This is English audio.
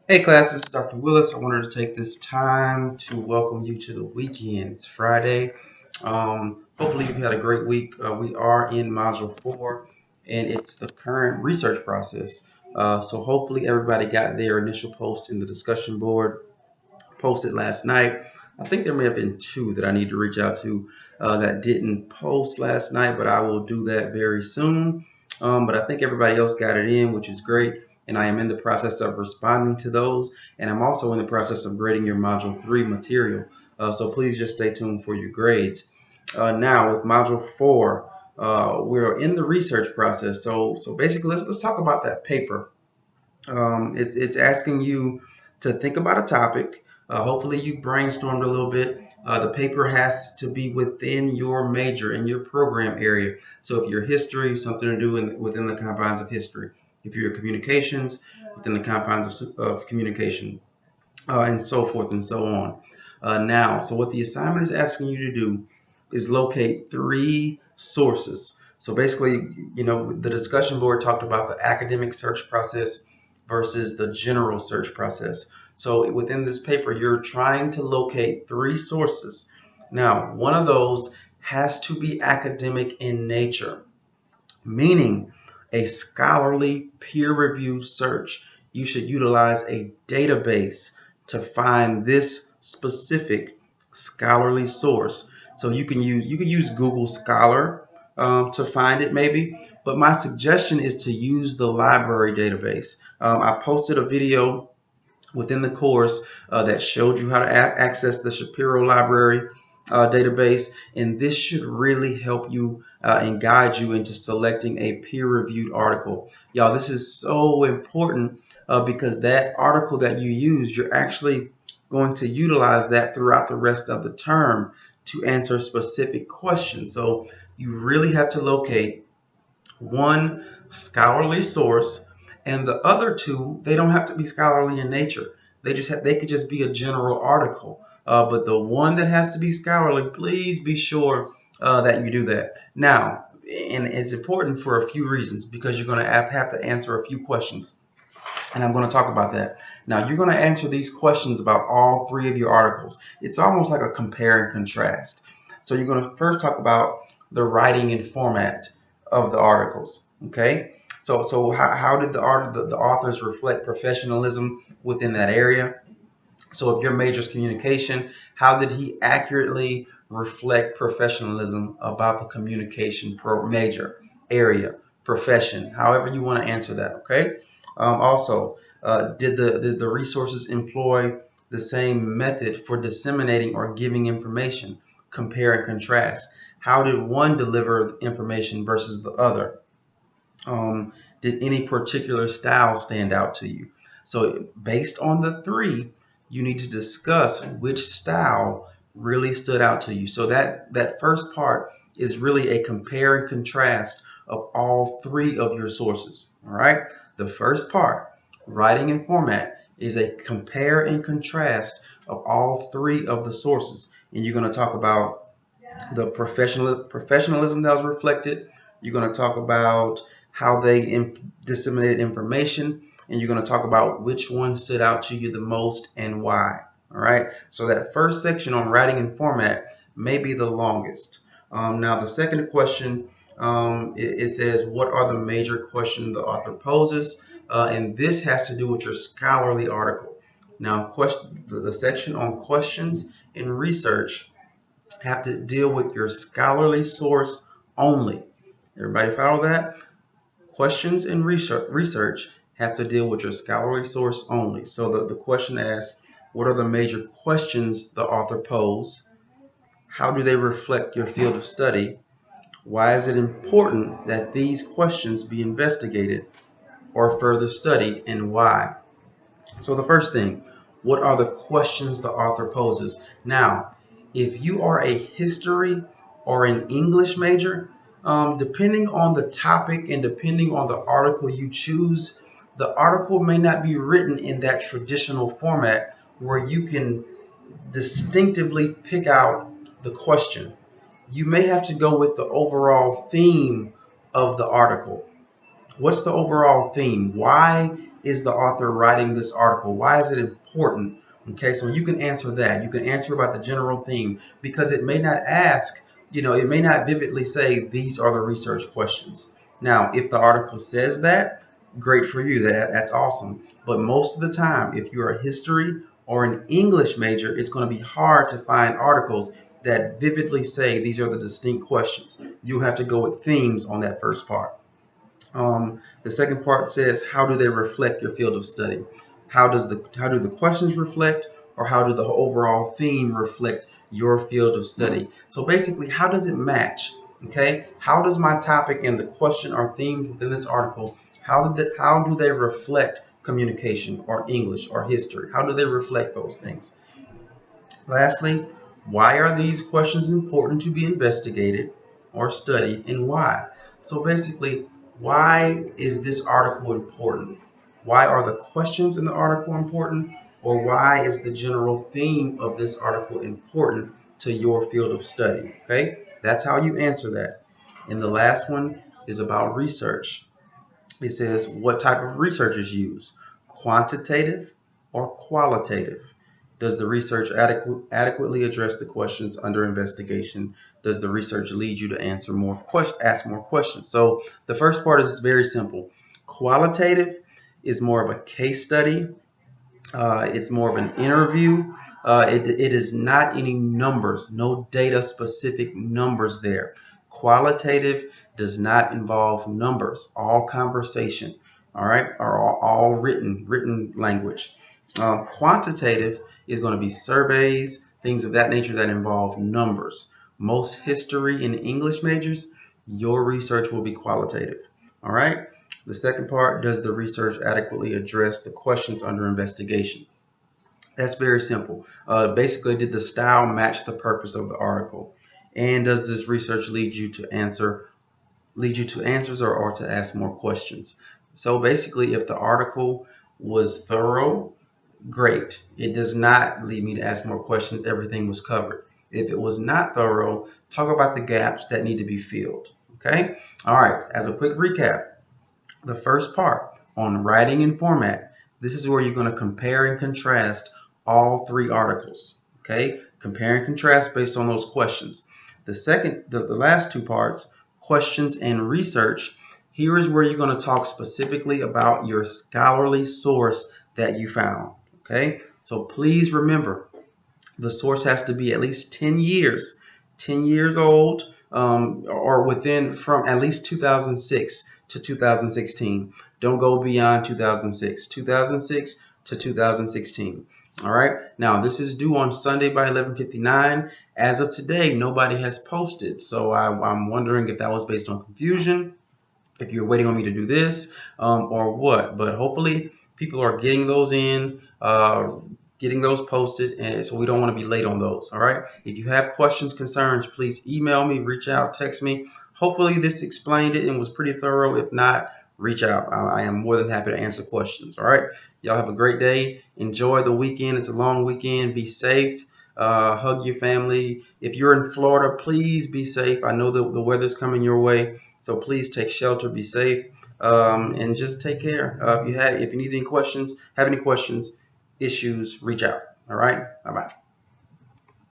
Hey class, this is Dr. Willis. I wanted to take this time to welcome you to the weekend. It's Friday. Hopefully you've had a great week. We are in Module 4 and it's the current research process. So hopefully everybody got their initial post in the discussion board posted last night. I think there may have been two that I need to reach out to that didn't post last night, but I will do that very soon. But I think everybody else got it in, which is great. And I am in the process of responding to those. And I'm also in the process of grading your Module 3 material. So please just stay tuned for your grades. Now, with Module 4, we're in the research process. So basically, let's talk about that paper. It's asking you to think about a topic. Hopefully, you brainstormed a little bit. The paper has to be within your major in your program area. So, if you're history, something to do within the confines of history. If you're communications, within the confines of communication, and so forth and so on. So what the assignment is asking you to do is locate three sources. So basically, the discussion board talked about the academic search process versus the general search process. So within this paper, you're trying to locate three sources. Now, one of those has to be academic in nature, meaning a scholarly peer-reviewed search. You should utilize a database to find this specific scholarly source. So you can use Google Scholar to find it maybe, but my suggestion is to use the library database. I posted a video within the course that showed you how to access the Shapiro Library database, and this should really help you and guide you into selecting a peer-reviewed article. Y'all, this is so important because that article that you use, you're actually going to utilize that throughout the rest of the term to answer specific questions. So you really have to locate one scholarly source, and the other two, they don't have to be scholarly in nature. They could just be a general article. But the one that has to be scholarly, please be sure that you do that. Now, and it's important for a few reasons because you're going to have to answer a few questions, and I'm going to talk about that. Now, you're going to answer these questions about all three of your articles. It's almost like a compare and contrast. So you're going to first talk about the writing and format of the articles. Okay. So how did the authors reflect professionalism within that area? So if your major is communication, how did he accurately reflect professionalism about the communication major area, profession, however you want to answer that, okay? Also, did the resources employ the same method for disseminating or giving information? Compare and contrast. How did one deliver information versus the other? Did any particular style stand out to you? So based on the three, you need to discuss which style really stood out to you. So that first part is really a compare and contrast of all three of your sources. All right. The first part, writing and format, is a compare and contrast of all three of the sources. And you're going to talk about the professionalism that was reflected. You're going to talk about how they disseminated information, and you're going to talk about which one stood out to you the most and why. All right. So that first section on writing and format may be the longest. Now the second question, it says, what are the major questions the author poses? And this has to do with your scholarly article. Now, the section on questions and research have to deal with your scholarly source only. Everybody follow that? Questions and research have to deal with your scholarly source only. So the question asks, what are the major questions the author posed? How do they reflect your field of study? Why is it important that these questions be investigated or further studied, and why? So the first thing, what are the questions the author poses? Now, if you are a history or an English major, depending on the topic and depending on the article you choose, the article may not be written in that traditional format where you can distinctively pick out the question. You may have to go with the overall theme of the article. What's the overall theme? Why is the author writing this article? Why is it important? Okay, so you can answer that. You can answer about the general theme, because it may not ask, it may not vividly say these are the research questions. Now, if the article says that, great for you. That's awesome. But most of the time, if you're a history or an English major, it's going to be hard to find articles that vividly say these are the distinct questions. You have to go with themes on that first part. The second part says, how do they reflect your field of study? How do the questions reflect, or how do the overall theme reflect your field of study? So basically, how does it match? Okay, how does my topic and the question or themes within this article, how do they reflect communication or English or history? How do they reflect those things? Lastly, why are these questions important to be investigated or studied, and why? So basically, why is this article important? Why are the questions in the article important? Or why is the general theme of this article important to your field of study? Okay, that's how you answer that. And the last one is about research. It says, what type of research is used? Quantitative or qualitative? Does the research adequately address the questions under investigation? Does the research lead you to ask more questions? So the first part is very simple. Qualitative is more of a case study. It's more of an interview. It is not any numbers, no data specific numbers there. Qualitative does not involve numbers, all conversation, all right, or all written language. Quantitative is going to be surveys, things of that nature that involve numbers. Most history and English majors, your research will be qualitative, all right? The second part, does the research adequately address the questions under investigations? That's very simple. Basically, did the style match the purpose of the article? And does this research lead you to answers, or to ask more questions? So basically, if the article was thorough, great. It does not lead me to ask more questions. Everything was covered. If it was not thorough, talk about the gaps that need to be filled. Okay? All right. As a quick recap, the first part on writing and format, this is where you're going to compare and contrast all three articles. Okay? Compare and contrast based on those questions. The last two parts, questions and research, here is where you're going to talk specifically about your scholarly source that you found. Okay? So please remember, the source has to be at least 10 years old, or within from at least 2006 to 2016. Don't go beyond 2006. 2006 to 2016. All right. Now this is due on Sunday by 11:59. As of today, nobody has posted, so I'm wondering if that was based on confusion, if you're waiting on me to do this, or what. But hopefully people are getting those in, getting those posted, and so we don't want to be late on those. All right. If you have questions, concerns, please email me, reach out, text me. Hopefully this explained it and was pretty thorough. If not, reach out. I am more than happy to answer questions. All right. Y'all have a great day. Enjoy the weekend. It's a long weekend. Be safe. Hug your family. If you're in Florida, please be safe. I know the weather's coming your way, so please take shelter, be safe, and just take care. If you need any questions, issues, reach out. All right. Bye bye.